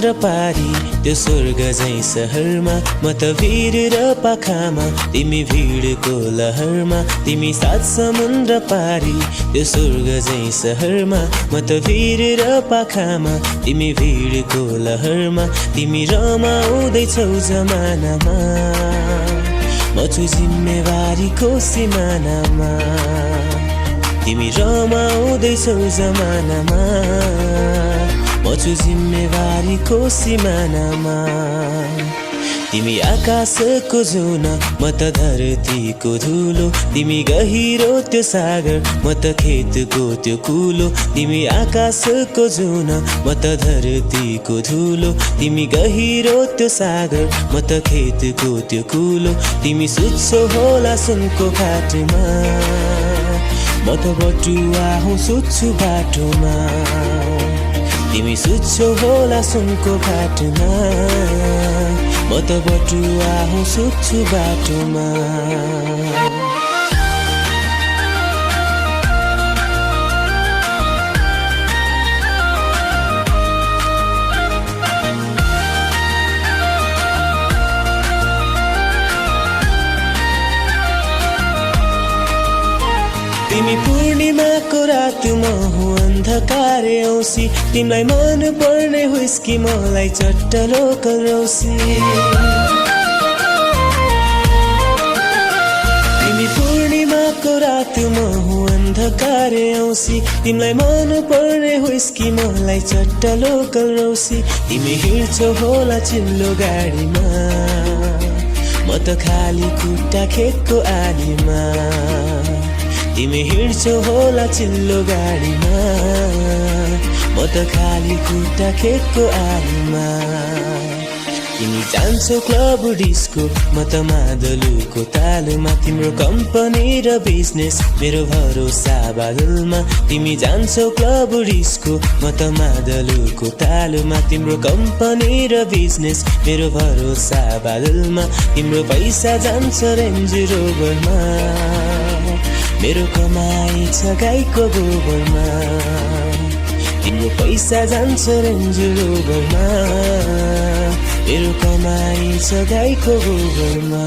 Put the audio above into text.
समुद्र पारी त्यो स्वर्ग झैं सहरमा म त भिड र पाखामा तिमी भिडको लहरमा तिमी सात समुद्र पारी त्यो स्वर्ग झैं सहरमा म त भिड र पाखामा तिमी भिडको लहरमा तिमी रमाउँदैछौ जमानामा म छु जिम्मेवारीको सिमानामा तिमी रमाउँदैछौ जमानामा म छु जिम्मेवारीको सिमानामा तिमी आकाशको जुन म त धरतीको धुलो तिमी गहिरो त्यो सागर म त खेतको त्यो कुलो तिमी आकाशको जुन म त धरतीको धुलो तिमी गहिरो त्यो सागर म त खेतको त्यो कुलो तिमी सुत्छौ होला सुनको घाटमा म त बटुवा हुँ सुत्छु बाटोमा तिमी सुत्छौ होला सुनको घाटमा म त बटुवा हुँ सुत्छु बाटोमा तिमी पूर्णिमाको रात म हुँ अन्धकारे औँसी तिमीलाई मन पर्ने हुस्की मलाई चट्टलो करौसी तिमी पूर्णिमाको रात म हुँ अन्धकारे औँसी तिमीलाई मन पर्ने हुस्की मलाई चट्टलो करौसी तिमी हिँड्छौ होला चिल्लो गाडीमा म त खाली खुट्टा खेतको आलीमा तिमी हिँड्छौ होला चिल्लो गाडीमा म त खाली खुट्टा खेतको आलीमा तिमी जान्छौ क्लब डिस्को म त मादलुको तालमा तिम्रो कम्पनी र बिजनेस मेरो भरोसा बादलमा तिमी जान्छौ क्लब डिस्को म त मादलुको तालमा तिम्रो कम्पनी र बिजनेस मेरो भरोसा बादलमा तिम्रो पैसा जान्छ रेन्ज रोभरमा मेरो कमाई छ गाईको गोबरमा तिम्रो पैसा जान्छ रेन्ज रोभरमा मेरो कमाई छ गाईको गोबरमा